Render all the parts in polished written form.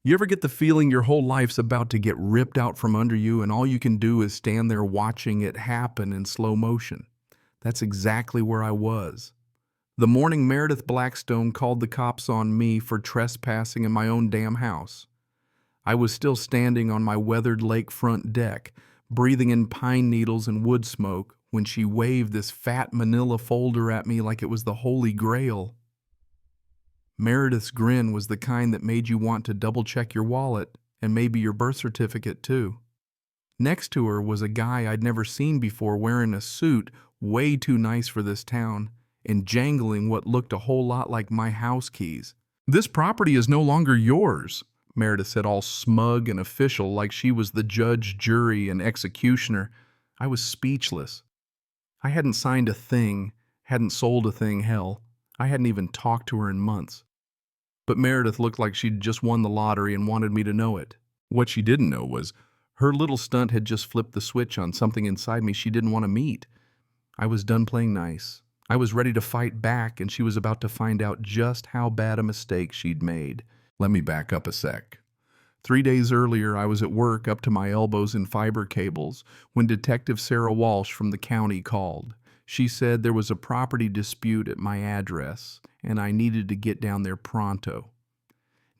You ever get the feeling your whole life's about to get ripped out from under you and all you can do is stand there watching it happen in slow motion? That's exactly where I was. The morning Meredith Blackstone called the cops on me for trespassing in my own damn house. I was still standing on my weathered lakefront deck, breathing in pine needles and wood smoke, when she waved this fat manila folder at me like it was the Holy Grail. Meredith's grin was the kind that made you want to double-check your wallet and maybe your birth certificate too. Next to her was a guy I'd never seen before wearing a suit way too nice for this town and jangling what looked a whole lot like my house keys. "This property is no longer yours," Meredith said, all smug and official like she was the judge, jury, and executioner. I was speechless. I hadn't signed a thing, hadn't sold a thing, hell. I hadn't even talked to her in months. But Meredith looked like she'd just won the lottery and wanted me to know it. What she didn't know was her little stunt had just flipped the switch on something inside me she didn't want to meet. I was done playing nice. I was ready to fight back, and she was about to find out just how bad a mistake she'd made. Let me back up a sec. 3 days earlier, I was at work up to my elbows in fiber cables when Detective Sarah Walsh from the county called. She said there was a property dispute at my address, and I needed to get down there pronto.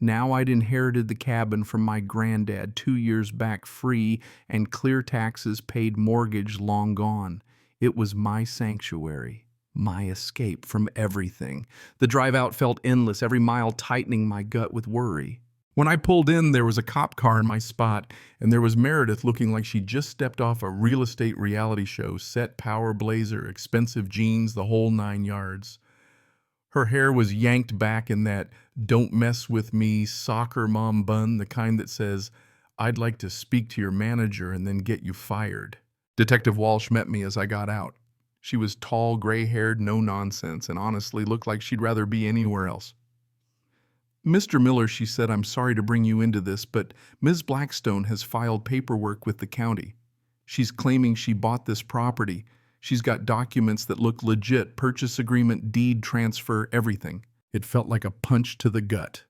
Now I'd inherited the cabin from my granddad 2 years back free and clear taxes paid, mortgage long gone. It was my sanctuary, my escape from everything. The drive out felt endless, every mile tightening my gut with worry. When I pulled in, there was a cop car in my spot, and there was Meredith looking like she just stepped off a real estate reality show, set power blazer, expensive jeans, the whole 9 yards. Her hair was yanked back in that "don't mess with me" soccer mom bun, the kind that says, "I'd like to speak to your manager and then get you fired." Detective Walsh met me as I got out. She was tall, gray-haired, no nonsense, and honestly looked like she'd rather be anywhere else. "Mr. Miller," she said, "I'm sorry to bring you into this, but Ms. Blackstone has filed paperwork with the county. She's claiming she bought this property. She's got documents that look legit, purchase agreement, deed transfer, everything." It felt like a punch to the gut.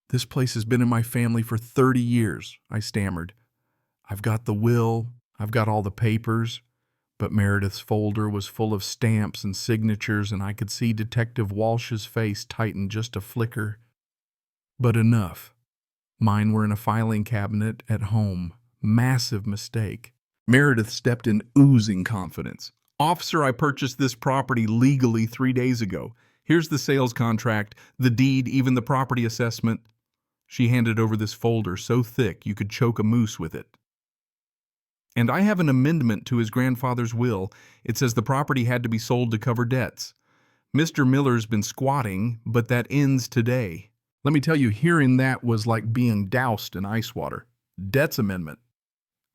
"This place has been in my family for 30 years, I stammered. "I've got the will, I've got all the papers." But Meredith's folder was full of stamps and signatures, and I could see Detective Walsh's face tighten just a flicker. But enough. Mine were in a filing cabinet at home. Massive mistake. Meredith stepped in, oozing confidence. "Officer, I purchased this property legally 3 days ago. Here's the sales contract, the deed, even the property assessment." She handed over this folder so thick you could choke a moose with it. "And I have an amendment to his grandfather's will. It says the property had to be sold to cover debts. Mr. Miller's been squatting, but that ends today." Let me tell you, hearing that was like being doused in ice water. Debts amendment.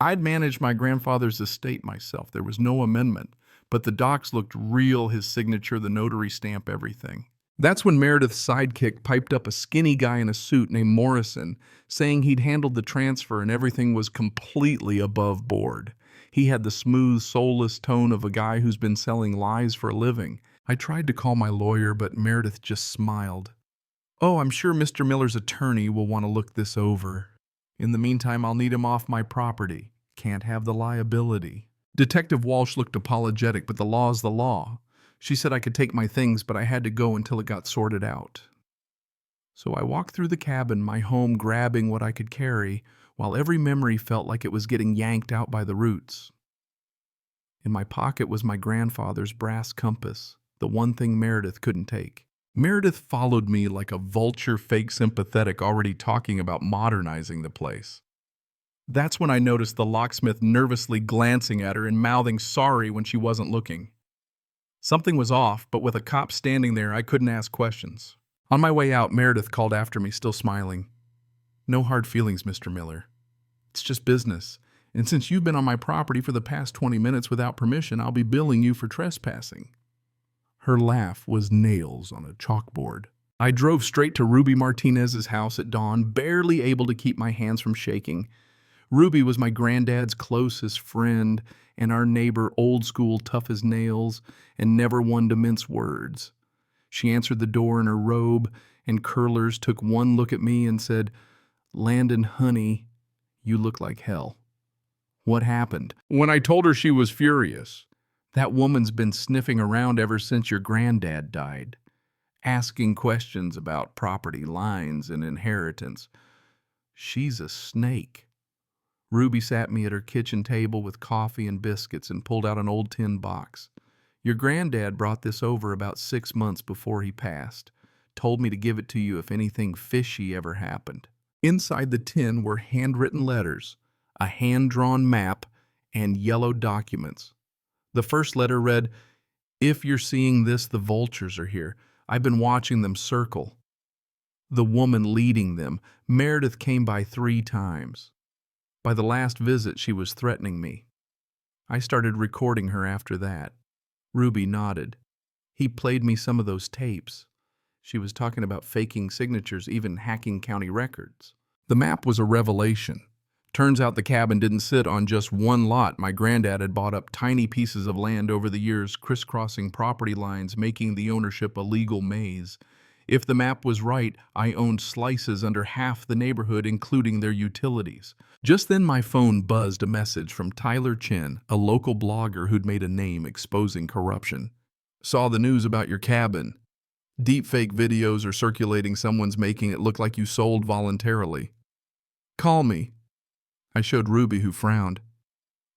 I'd managed my grandfather's estate myself. There was no amendment, but the docs looked real, his signature, the notary stamp, everything. That's when Meredith's sidekick piped up, a skinny guy in a suit named Morrison, saying he'd handled the transfer and everything was completely above board. He had the smooth, soulless tone of a guy who's been selling lies for a living. I tried to call my lawyer, but Meredith just smiled. "Oh, I'm sure Mr. Miller's attorney will want to look this over. In the meantime, I'll need him off my property. Can't have the liability." Detective Walsh looked apologetic, but the law's the law. She said I could take my things, but I had to go until it got sorted out. So I walked through the cabin, my home, grabbing what I could carry, while every memory felt like it was getting yanked out by the roots. In my pocket was my grandfather's brass compass, the one thing Meredith couldn't take. Meredith followed me like a vulture, fake sympathetic, already talking about modernizing the place. That's when I noticed the locksmith nervously glancing at her and mouthing sorry when she wasn't looking. Something was off, but with a cop standing there, I couldn't ask questions. On my way out, Meredith called after me, still smiling. "No hard feelings, Mr. Miller. It's just business. And since you've been on my property for the past 20 minutes without permission, I'll be billing you for trespassing." Her laugh was nails on a chalkboard. I drove straight to Ruby Martinez's house at dawn, barely able to keep my hands from shaking. Ruby was my granddad's closest friend and our neighbor, old school, tough as nails, and never one to mince words. She answered the door in her robe and curlers, took one look at me and said, Landon, honey, you look like hell. What happened? When I told her, she was furious. That woman's been sniffing around ever since your granddad died, asking questions about property lines and inheritance. She's a snake. Ruby sat me at her kitchen table with coffee and biscuits and pulled out an old tin box. Your granddad brought this over about 6 months before he passed. Told me to give it to you if anything fishy ever happened. Inside the tin were handwritten letters, a hand-drawn map, and yellow documents. The first letter read, "If you're seeing this, the vultures are here. I've been watching them circle." The woman leading them, Meredith, came by 3 times. By the last visit, she was threatening me. I started recording her after that. Ruby nodded. He played me some of those tapes. She was talking about faking signatures, even hacking county records. The map was a revelation. Turns out the cabin didn't sit on just one lot. My granddad had bought up tiny pieces of land over the years, crisscrossing property lines, making the ownership a legal maze. If the map was right, I owned slices under half the neighborhood, including their utilities. Just then my phone buzzed a message from Tyler Chin, a local blogger who'd made a name exposing corruption. "Saw the news about your cabin. Deepfake videos are circulating. Someone's making it look like you sold voluntarily. Call me." I showed Ruby, who frowned.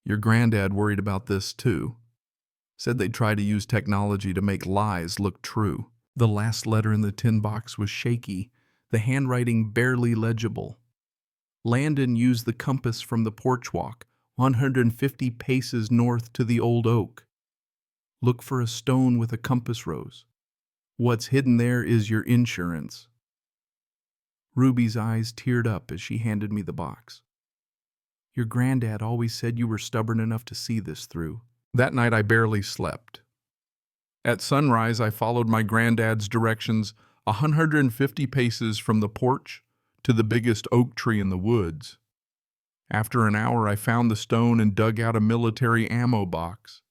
"Your granddad worried about this too. Said they'd try to use technology to make lies look true." The last letter in the tin box was shaky, the handwriting barely legible. "Landon used the compass from the porch walk, 150 paces north to the old oak. Look for a stone with a compass rose. What's hidden there is your insurance." Ruby's eyes teared up as she handed me the box. "Your granddad always said you were stubborn enough to see this through." That night I barely slept. At sunrise, I followed my granddad's directions 150 paces from the porch to the biggest oak tree in the woods. After an hour, I found the stone and dug out a military ammo box.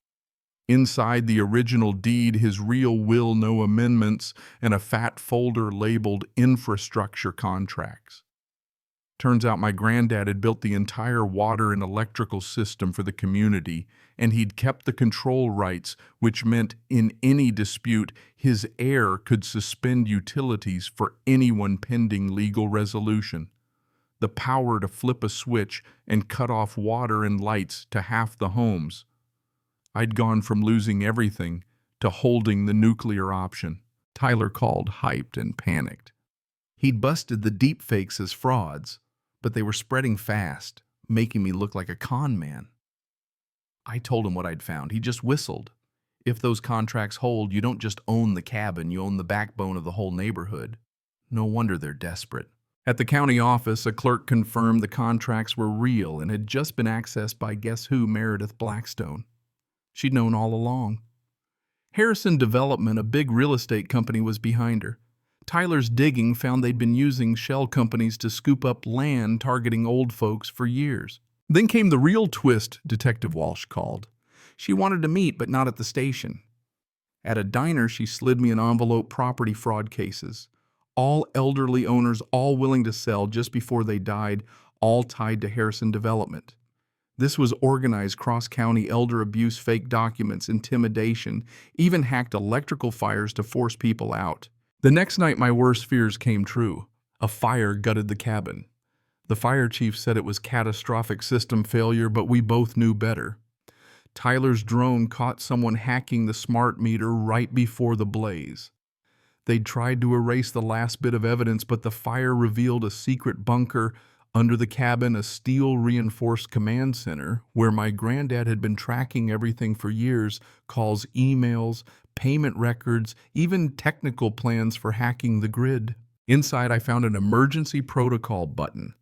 Inside, the original deed, his real will, no amendments, and a fat folder labeled infrastructure contracts. Turns out my granddad had built the entire water and electrical system for the community, and he'd kept the control rights, which meant in any dispute, his heir could suspend utilities for anyone pending legal resolution. The power to flip a switch and cut off water and lights to half the homes. I'd gone from losing everything to holding the nuclear option. Tyler called, hyped and panicked. He'd busted the deepfakes as frauds, but they were spreading fast, making me look like a con man. I told him what I'd found. He just whistled. If those contracts hold, you don't just own the cabin, you own the backbone of the whole neighborhood. No wonder they're desperate. At the county office, a clerk confirmed the contracts were real and had just been accessed by guess who, Meredith Blackstone. She'd known all along. Harrison Development, a big real estate company, was behind her. Tyler's digging found they'd been using shell companies to scoop up land targeting old folks for years. Then came the real twist, Detective Walsh called. She wanted to meet, but not at the station. At a diner, she slid me an envelope, property fraud cases. All elderly owners, all willing to sell just before they died, all tied to Harrison Development. This was organized cross-county elder abuse, fake documents, intimidation, even hacked electrical fires to force people out. The next night, my worst fears came true. A fire gutted the cabin. The fire chief said it was catastrophic system failure, but we both knew better. Tyler's drone caught someone hacking the smart meter right before the blaze. They'd tried to erase the last bit of evidence, but the fire revealed a secret bunker under the cabin, a steel-reinforced command center where my granddad had been tracking everything for years, calls, emails, payment records, even technical plans for hacking the grid. Inside, I found an emergency protocol button,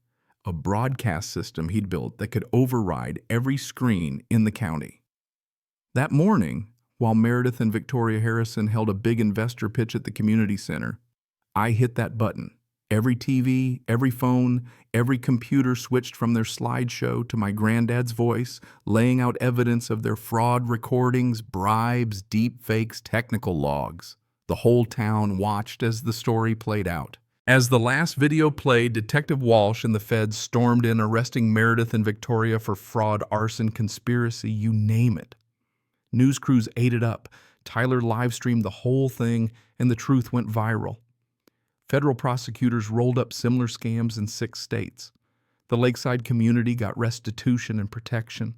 a broadcast system he'd built that could override every screen in the county. That morning, while Meredith and Victoria Harrison held a big investor pitch at the community center, I hit that button. Every TV, every phone, every computer switched from their slideshow to my granddad's voice, laying out evidence of their fraud recordings, bribes, deep fakes, technical logs. The whole town watched as the story played out. As the last video played, Detective Walsh and the feds stormed in, arresting Meredith and Victoria for fraud, arson, conspiracy, you name it. News crews ate it up. Tyler live-streamed the whole thing, and the truth went viral. Federal prosecutors rolled up similar scams in 6 states. The Lakeside community got restitution and protection.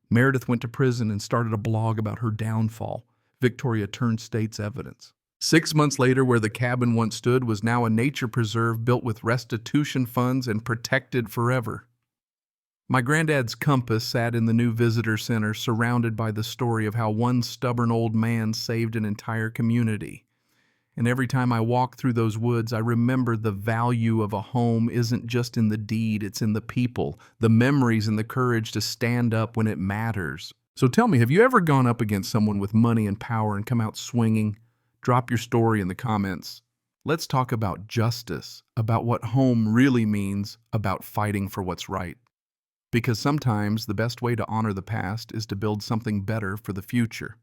Meredith went to prison and started a blog about her downfall. Victoria turned state's evidence. 6 months later, where the cabin once stood was now a nature preserve built with restitution funds and protected forever. My granddad's compass sat in the new visitor center, surrounded by the story of how one stubborn old man saved an entire community. And every time I walk through those woods, I remember the value of a home isn't just in the deed, it's in the people, the memories and the courage to stand up when it matters. So tell me, have you ever gone up against someone with money and power and come out swinging? Drop your story in the comments. Let's talk about justice, about what home really means, about fighting for what's right. Because sometimes the best way to honor the past is to build something better for the future.